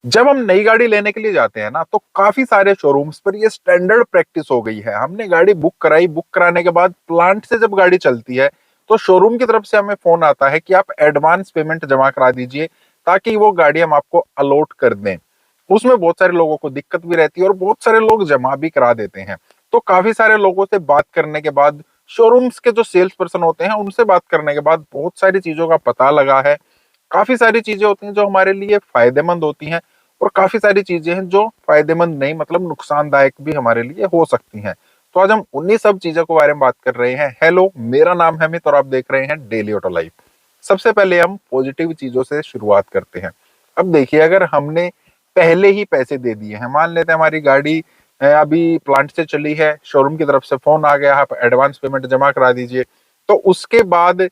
जब हम नई गाड़ी लेने के लिए जाते हैं ना, तो काफी सारे शोरूम्स पर ये स्टैंडर्ड प्रैक्टिस हो गई है। हमने गाड़ी बुक कराई, बुक कराने के बाद प्लांट से जब गाड़ी चलती है तो शोरूम की तरफ से हमें फोन आता है कि आप एडवांस पेमेंट जमा करा दीजिए ताकि वो गाड़ी हम आपको अलॉट कर दें। उसमें बहुत सारे लोगों को दिक्कत भी रहती है और बहुत सारे लोग जमा भी करा देते हैं। तो काफी सारे लोगों से बात करने के बाद, शोरूम्स के जो सेल्स पर्सन होते हैं उनसे बात करने के बाद बहुत सारी चीजों का पता लगा है। काफी सारी चीजें होती हैं जो हमारे लिए फायदेमंद होती हैं और काफी सारी चीजें हैं जो फायदेमंद नहीं, मतलब नुकसानदायक भी हमारे लिए हो सकती हैं। तो आज हम उन्हीं सब चीजों के बारे में बात कर रहे हैं। हेलो, मेरा नाम है अमित और आप देख रहे हैं डेली ऑटो लाइफ। सबसे पहले हम पॉजिटिव चीजों से शुरुआत करते हैं। अब देखिए, अगर हमने पहले ही पैसे दे दिए हैं, मान लेते हैं हमारी गाड़ी अभी प्लांट से चली है, शोरूम की तरफ से फोन आ गया, आप एडवांस पेमेंट जमा करा दीजिए। तो उसके बाद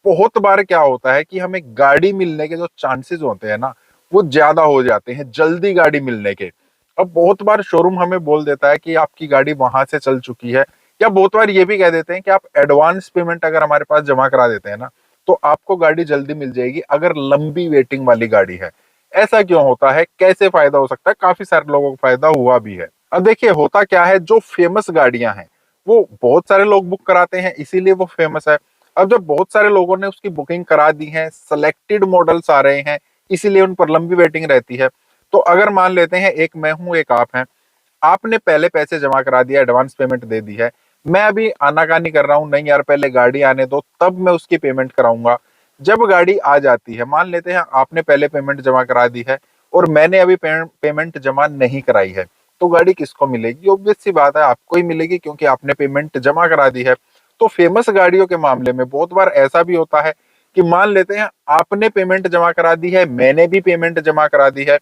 बहुत बार क्या होता है कि हमें गाड़ी मिलने के जो चांसेस होते हैं ना, वो ज्यादा हो जाते हैं जल्दी गाड़ी मिलने के। अब बहुत बार शोरूम हमें बोल देता है कि आपकी गाड़ी वहां से चल चुकी है, या बहुत बार ये भी कह देते हैं कि आप एडवांस पेमेंट अगर हमारे पास जमा करा देते हैं ना, तो आपको गाड़ी जल्दी मिल जाएगी अगर लंबी वेटिंग वाली गाड़ी है। ऐसा क्यों होता है, कैसे फायदा हो सकता है? काफी सारे लोगों को फायदा हुआ भी है। अब देखिए, होता क्या है, जो फेमस गाड़ियां हैं वो बहुत सारे लोग बुक कराते हैं, इसीलिए वो फेमस है। अब जब बहुत सारे लोगों ने उसकी बुकिंग करा दी है, सिलेक्टेड मॉडल्स आ रहे हैं, इसीलिए उन पर लंबी वेटिंग रहती है। तो अगर मान लेते हैं, एक मैं हूं, एक आप हैं, आपने पहले पैसे जमा करा दिया, एडवांस पेमेंट दे दी है। मैं अभी आनाकानी कर रहा हूं, नहीं यार पहले गाड़ी आने दो तब मैं उसकी पेमेंट कराऊंगा। जब गाड़ी आ जाती है, मान लेते हैं आपने पहले पेमेंट जमा करा दी है और मैंने अभी पेमेंट जमा नहीं कराई है, तो गाड़ी किसको मिलेगी? ऑब्वियस सी बात है, आपको ही मिलेगी, क्योंकि आपने पेमेंट जमा करा दी है। तो फेमस गाड़ियों के मामले में बहुत बार ऐसा भी होता है कि मान लेते हैं आपने पेमेंट जमा करा दी है, मैंने भी पेमेंट जमा करा दी है,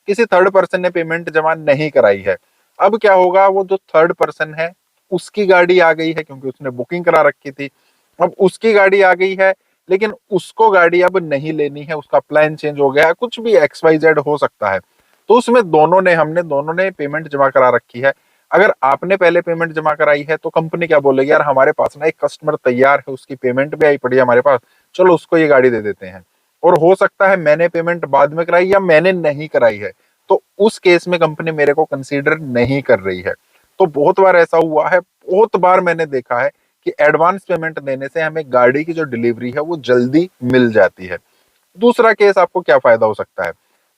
किसी थर्ड पर्सन ने पेमेंट जमा नहीं कराई है। अब क्या होगा, वो जो थर्ड पर्सन है उसकी गाड़ी आ गई है, क्योंकि उसने बुकिंग करा रखी थी। अब उसकी गाड़ी आ गई है, लेकिन उसको गाड़ी अब नहीं लेनी है, उसका प्लान चेंज हो गया है, कुछ भी XYZ हो सकता है। तो उसमें हमने दोनों ने पेमेंट जमा करा रखी है। अगर आपने पहले पेमेंट जमा कराई है तो कंपनी क्या बोलेगी, यार हमारे पास ना एक कस्टमर तैयार है, उसकी पेमेंट भी आई पड़ी है हमारे पास, चलो उसको ये गाड़ी दे देते हैं। और हो सकता है मैंने पेमेंट बाद में कराई या मैंने नहीं कराई है, तो उस केस में कंपनी मेरे को कंसीडर नहीं कर रही है। तो बहुत बार ऐसा हुआ है, बहुत बार मैंने देखा है कि एडवांस पेमेंट देने से हमें गाड़ी की जो डिलीवरी है वो जल्दी मिल जाती है। दूसरा केस, आपको क्या फायदा हो सकता है,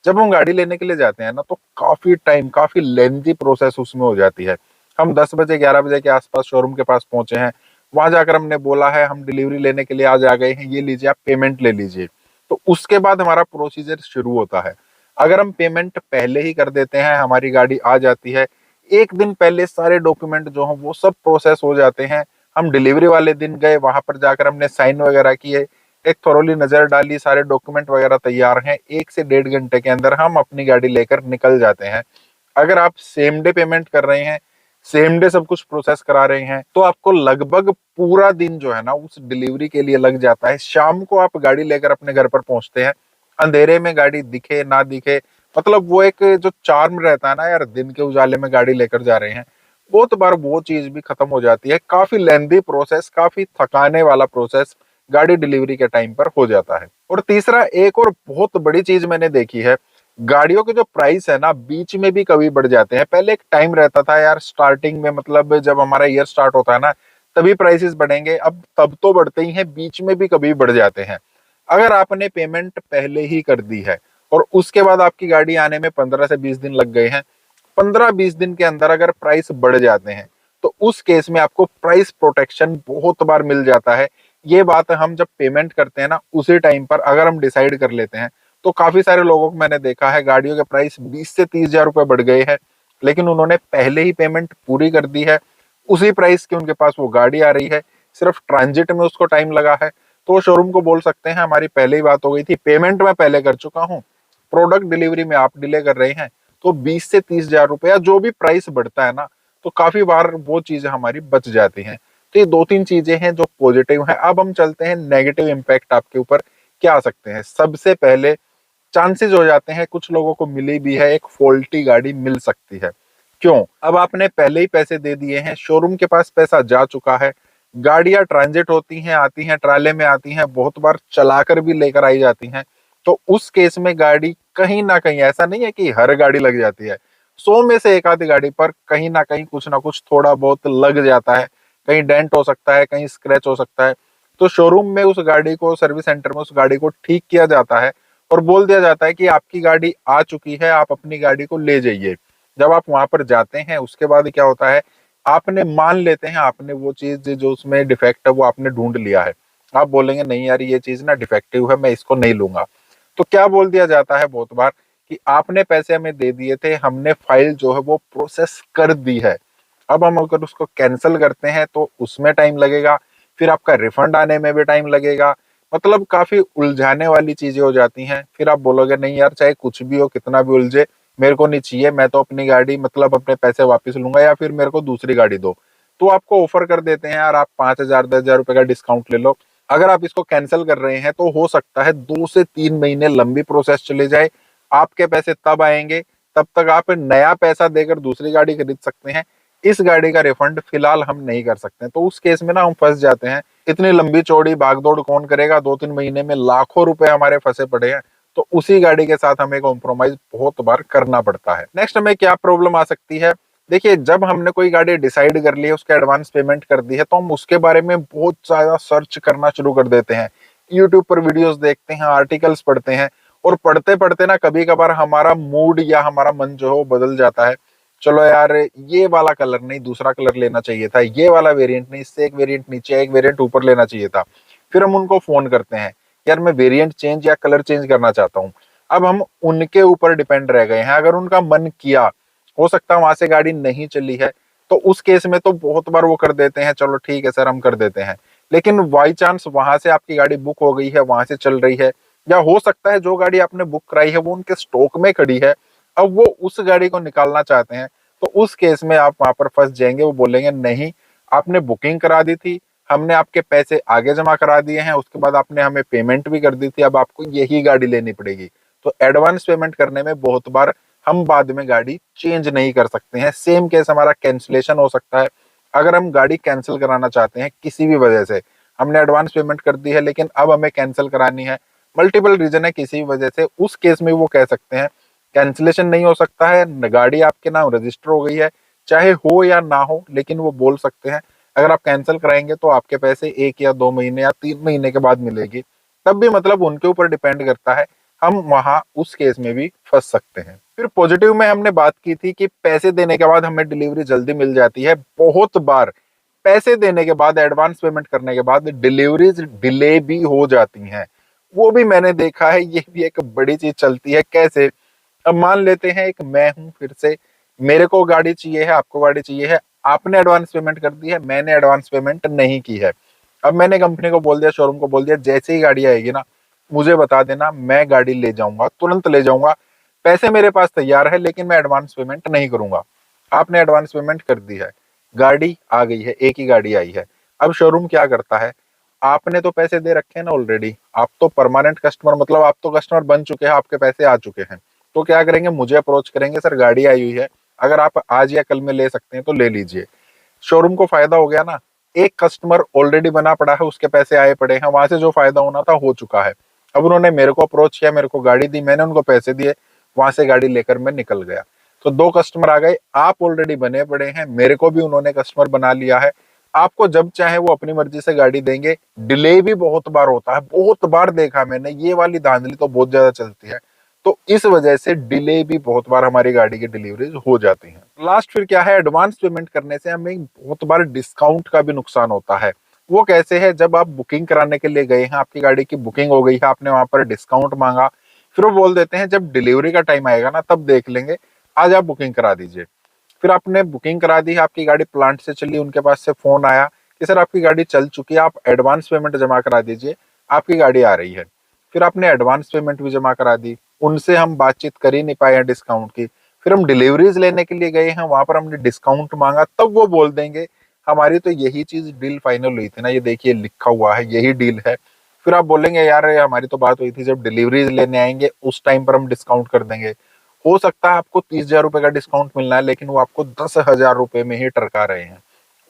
जब हम गाड़ी लेने के लिए जाते हैं ना, तो काफी टाइम, काफी लेंथी प्रोसेस उसमें हो जाती है। हम 10 बजे 11 बजे के आसपास शोरूम के पास पहुंचे हैं, वहां जाकर हमने बोला है हम डिलीवरी लेने के लिए आज आ गए हैं, ये लीजिए आप पेमेंट ले लीजिए। तो उसके बाद हमारा प्रोसीजर शुरू होता है। अगर हम पेमेंट पहले ही कर देते हैं, हमारी गाड़ी आ जाती है, एक दिन पहले सारे डॉक्यूमेंट जो हैं वो सब प्रोसेस हो जाते हैं। हम डिलीवरी वाले दिन गए, वहां पर जाकर हमने साइन वगैरह किए, एक थोरोली नजर डाली, सारे डॉक्यूमेंट वगैरह तैयार हैं, 1 से 1.5 घंटे के अंदर हम अपनी गाड़ी लेकर निकल जाते हैं। अगर आप सेम डे पेमेंट कर रहे हैं, सेम डे सब कुछ प्रोसेस करा रहे हैं, तो आपको लगभग पूरा दिन जो है ना उस डिलीवरी के लिए लग जाता है। शाम को आप गाड़ी लेकर अपने घर पर पहुंचते हैं, अंधेरे में गाड़ी दिखे ना दिखे, मतलब वो एक जो चार्म रहता है ना यार, दिन के उजाले में गाड़ी लेकर जा रहे हैं, बहुत बार वो चीज भी खत्म हो जाती है। काफी लेंदी प्रोसेस, काफी थकाने वाला प्रोसेस गाड़ी डिलीवरी के टाइम पर हो जाता है। और तीसरा, एक और बहुत बड़ी चीज मैंने देखी है, गाड़ियों के जो प्राइस है ना बीच में भी कभी बढ़ जाते हैं। पहले एक टाइम रहता था यार, स्टार्टिंग में, मतलब जब हमारा ईयर स्टार्ट होता है ना, तभी प्राइसेस बढ़ेंगे। अब तब तो बढ़ते ही हैं, बीच में भी कभी बढ़ जाते हैं। अगर आपने पेमेंट पहले ही कर दी है और उसके बाद आपकी गाड़ी आने में 15 से 20 दिन लग गए हैं, 15-20 दिन के अंदर अगर प्राइस बढ़ जाते हैं, तो उस केस में आपको प्राइस प्रोटेक्शन बहुत बार मिल जाता है। ये बात हम जब पेमेंट करते हैं ना, उसी टाइम पर अगर हम डिसाइड कर लेते हैं, तो काफी सारे लोगों को मैंने देखा है गाड़ियों के प्राइस 20 से 30 हजार रुपए बढ़ गए हैं, लेकिन उन्होंने पहले ही पेमेंट पूरी कर दी है, उसी प्राइस की उनके पास वो गाड़ी आ रही है, सिर्फ ट्रांजिट में उसको टाइम लगा है। तो वो शोरूम को बोल सकते हैं हमारी पहले ही बात हो गई थी, पेमेंट मैं पहले कर चुका हूँ, प्रोडक्ट डिलीवरी में आप डिले कर रहे हैं। तो 20 से 30 हजार रुपए या जो भी प्राइस बढ़ता है ना, तो काफी बार वो चीजें हमारी बच जाती हैं। तो ये 2-3 चीजें हैं जो पॉजिटिव हैं। अब हम चलते हैं नेगेटिव इम्पैक्ट आपके ऊपर क्या आ सकते हैं। सबसे पहले, चांसेस हो जाते हैं, कुछ लोगों को मिली भी है, एक फॉल्टी गाड़ी मिल सकती है। क्यों? अब आपने पहले ही पैसे दे दिए हैं, शोरूम के पास पैसा जा चुका है, गाड़ियां ट्रांजिट होती हैं, आती हैं, ट्राले में आती हैं, बहुत बार चलाकर भी लेकर आई जाती हैं। तो उस केस में गाड़ी कहीं ना कहीं, ऐसा नहीं है कि हर गाड़ी लग जाती है, 100 में से एक आधी गाड़ी पर कहीं ना कहीं कुछ ना कुछ थोड़ा बहुत लग जाता है। कहीं डेंट हो सकता है, कहीं स्क्रैच हो सकता है। तो शोरूम में उस गाड़ी को, सर्विस सेंटर में उस गाड़ी को ठीक किया जाता है और बोल दिया जाता है कि आपकी गाड़ी आ चुकी है, आप अपनी गाड़ी को ले जाइए। जब आप वहां पर जाते हैं उसके बाद क्या होता है, आपने मान लेते हैं आपने वो चीज जो उसमें डिफेक्ट है वो आपने ढूंढ लिया है। आप बोलेंगे नहीं यार ये चीज ना डिफेक्टिव है, मैं इसको नहीं लूंगा। तो क्या बोल दिया जाता है बहुत बार कि आपने पैसे हमें दे दिए थे, हमने फाइल जो है वो प्रोसेस कर दी है, अब हम अगर उसको कैंसिल करते हैं तो उसमें टाइम लगेगा, फिर आपका रिफंड आने में भी टाइम लगेगा। मतलब काफी उलझाने वाली चीजें हो जाती हैं। फिर आप बोलोगे नहीं यार चाहे कुछ भी हो, कितना भी उलझे, मेरे को नहीं चाहिए, मैं तो अपनी गाड़ी मतलब अपने पैसे वापस लूंगा या फिर मेरे को दूसरी गाड़ी दो। तो आपको ऑफर कर देते हैं यार आप 5,000 10,000 रुपए का डिस्काउंट ले लो। अगर आप इसको कैंसिल कर रहे हैं तो हो सकता है 2 से 3 महीने लंबी प्रोसेस चले जाए। आपके पैसे तब आएंगे, तब तक आप नया पैसा देकर दूसरी गाड़ी खरीद सकते हैं। इस गाड़ी का रिफंड फिलहाल हम नहीं कर सकते, तो उस केस में ना हम फंस जाते हैं। इतनी लंबी चौड़ी भागदौड़ कौन करेगा, 2-3 महीने में लाखों रुपए हमारे फंसे पड़े हैं। तो उसी गाड़ी के साथ हमें कॉम्प्रोमाइज बहुत बार करना पड़ता है। नेक्स्ट हमें क्या प्रॉब्लम आ सकती है, देखिए जब हमने कोई गाड़ी डिसाइड कर ली है, उसके एडवांस पेमेंट कर दी है, तो हम उसके बारे में बहुत ज्यादा सर्च करना शुरू कर देते हैं। यूट्यूब पर वीडियोस देखते हैं, आर्टिकल्स पढ़ते हैं, और पढ़ते पढ़ते ना कभी कभार हमारा मूड या हमारा मन जो है वो बदल जाता है। चलो यार ये वाला कलर नहीं, दूसरा कलर लेना चाहिए था, ये वाला वेरिएंट नहीं, इससे एक वेरिएंट नीचे एक वेरिएंट ऊपर लेना चाहिए था। फिर हम उनको फोन करते हैं, यार मैं वेरिएंट चेंज या कलर चेंज करना चाहता हूँ। अब हम उनके ऊपर डिपेंड रह गए हैं। अगर उनका मन किया, हो सकता है वहां से गाड़ी नहीं चली है, तो उस केस में तो बहुत बार वो कर देते हैं, चलो ठीक है सर हम कर देते हैं। लेकिन बाई चांस वहां से आपकी गाड़ी बुक हो गई है, वहां से चल रही है, या हो सकता है जो गाड़ी आपने बुक कराई है वो उनके स्टॉक में खड़ी है, अब वो उस गाड़ी को निकालना चाहते हैं, तो उस केस में आप वहां पर फंस जाएंगे। वो बोलेंगे नहीं, आपने बुकिंग करा दी थी, हमने आपके पैसे आगे जमा करा दिए हैं, उसके बाद आपने हमें पेमेंट भी कर दी थी, अब आपको यही गाड़ी लेनी पड़ेगी। तो एडवांस पेमेंट करने में बहुत बार हम बाद में गाड़ी चेंज नहीं कर सकते हैं। सेम केस हमारा कैंसिलेशन हो सकता है। अगर हम गाड़ी कैंसिल कराना चाहते हैं किसी भी वजह से, हमने एडवांस पेमेंट कर दी है लेकिन अब हमें कैंसिल करानी है, मल्टीपल रीजन है किसी भी वजह से, उस केस में वो कह सकते हैं कैंसिलेशन नहीं हो सकता है, गाड़ी आपके नाम रजिस्टर हो गई है, चाहे हो या ना हो, लेकिन वो बोल सकते हैं अगर आप कैंसिल कराएंगे तो आपके पैसे 1 या 2 महीने या 3 महीने के बाद मिलेगी। तब भी मतलब उनके ऊपर डिपेंड करता है, हम वहां उस केस में भी फंस सकते हैं। फिर पॉजिटिव में हमने बात की थी कि पैसे देने के बाद हमें डिलीवरी जल्दी मिल जाती है। बहुत बार पैसे देने के बाद, एडवांस पेमेंट करने के बाद डिलीवरीज डिले भी हो जाती हैं। वो भी मैंने देखा है, ये भी एक बड़ी चीज चलती है। कैसे, अब मान लेते हैं एक मैं हूं, फिर से मेरे को गाड़ी चाहिए है, आपको गाड़ी चाहिए है, आपने एडवांस पेमेंट कर दी है, मैंने एडवांस पेमेंट नहीं की है। अब मैंने कंपनी को बोल दिया, शोरूम को बोल दिया, जैसे ही गाड़ी आएगी ना मुझे बता देना, मैं गाड़ी ले जाऊंगा, तुरंत ले जाऊंगा, पैसे मेरे पास तैयार है लेकिन मैं एडवांस पेमेंट नहीं करूंगा। आपने एडवांस पेमेंट कर दी है, गाड़ी आ गई है, एक ही गाड़ी आई है। अब शोरूम क्या करता है, आपने तो पैसे दे रखे हैं ना ऑलरेडी, आप तो परमानेंट कस्टमर, मतलब आप तो कस्टमर बन चुके हैं, आपके पैसे आ चुके हैं। तो क्या करेंगे, मुझे अप्रोच करेंगे, सर गाड़ी आई हुई है, अगर आप आज या कल में ले सकते हैं तो ले लीजिए। शोरूम को फायदा हो गया ना, एक कस्टमर ऑलरेडी बना पड़ा है, उसके पैसे आए पड़े हैं, वहां से जो फायदा होना था हो चुका है। अब उन्होंने मेरे को अप्रोच किया, मेरे को गाड़ी दी, मैंने उनको पैसे दिए, वहां से गाड़ी लेकर मैं निकल गया। तो 2 कस्टमर आ गए, आप ऑलरेडी बने पड़े हैं, मेरे को भी उन्होंने कस्टमर बना लिया है। आपको जब चाहे वो अपनी मर्जी से गाड़ी देंगे। डिले भी बहुत बार होता है, बहुत बार देखा मैंने, ये वाली धांधली तो बहुत ज्यादा चलती है। तो इस वजह से डिले भी बहुत बार हमारी गाड़ी की डिलीवरीज हो जाती हैं। लास्ट फिर क्या है, एडवांस पेमेंट करने से हमें बहुत बार डिस्काउंट का भी नुकसान होता है। वो कैसे है, जब आप बुकिंग कराने के लिए गए हैं, आपकी गाड़ी की बुकिंग हो गई है, आपने वहां पर डिस्काउंट मांगा, फिर वो बोल देते हैं जब डिलीवरी का टाइम आएगा ना तब देख लेंगे, आज आप बुकिंग करा दीजिए। फिर आपने बुकिंग करा दी है, आपकी गाड़ी प्लांट से चली, उनके पास से फोन आया कि सर आपकी गाड़ी चल चुकी है, आप एडवांस पेमेंट जमा करा दीजिए, आपकी गाड़ी आ रही है। फिर आपने एडवांस पेमेंट भी जमा करा दी, उनसे हम बातचीत कर ही नहीं पाए हैं डिस्काउंट की। फिर हम डिलीवरीज लेने के लिए गए हैं, वहां पर हमने डिस्काउंट मांगा, तब वो बोल देंगे हमारी तो यही चीज डील फाइनल हुई थी ना, ये देखिए लिखा हुआ है, यही डील है। फिर आप बोलेंगे यार हमारी तो बात हुई थी जब डिलीवरीज लेने आएंगे उस टाइम पर हम डिस्काउंट कर देंगे। हो सकता है आपको 30,000 रुपए का डिस्काउंट मिलना है, लेकिन वो आपको 10,000 रुपए में ही टरका रहे हैं।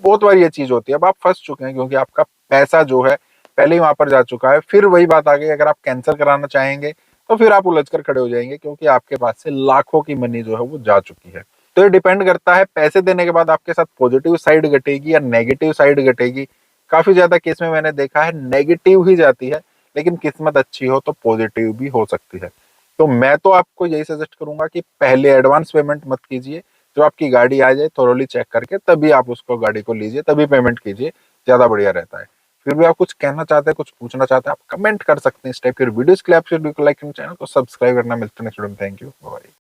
बहुत बार ये चीज होती है। अब आप फंस चुके हैं क्योंकि आपका पैसा जो है पहले ही वहां पर जा चुका है। फिर वही बात आ गई, अगर आप कैंसिल कराना चाहेंगे तो फिर आप उलझ कर खड़े हो जाएंगे, क्योंकि आपके पास से लाखों की मनी जो है वो जा चुकी है। तो ये डिपेंड करता है पैसे देने के बाद आपके साथ पॉजिटिव साइड घटेगी या नेगेटिव साइड घटेगी। काफी ज्यादा केस में मैंने देखा है नेगेटिव ही जाती है, लेकिन किस्मत अच्छी हो तो पॉजिटिव भी हो सकती है। तो मैं तो आपको यही सजेस्ट करूंगा कि पहले एडवांस पेमेंट मत कीजिए, जो आपकी गाड़ी आ जाए थोरोली चेक करके तभी आप उसको गाड़ी को लीजिए, तभी पेमेंट कीजिए, ज्यादा बढ़िया रहता है। फिर भी आप कुछ कहना चाहते हैं, कुछ पूछना चाहते हैं, आप कमेंट कर सकते हैं इस टाइप के वीडियोस के लिए। आप वीडियो को लाइक करना, चैनल को सब्सक्राइब करना। मिलते हैं नेक्स्ट वीडियो में। Thank you, bye.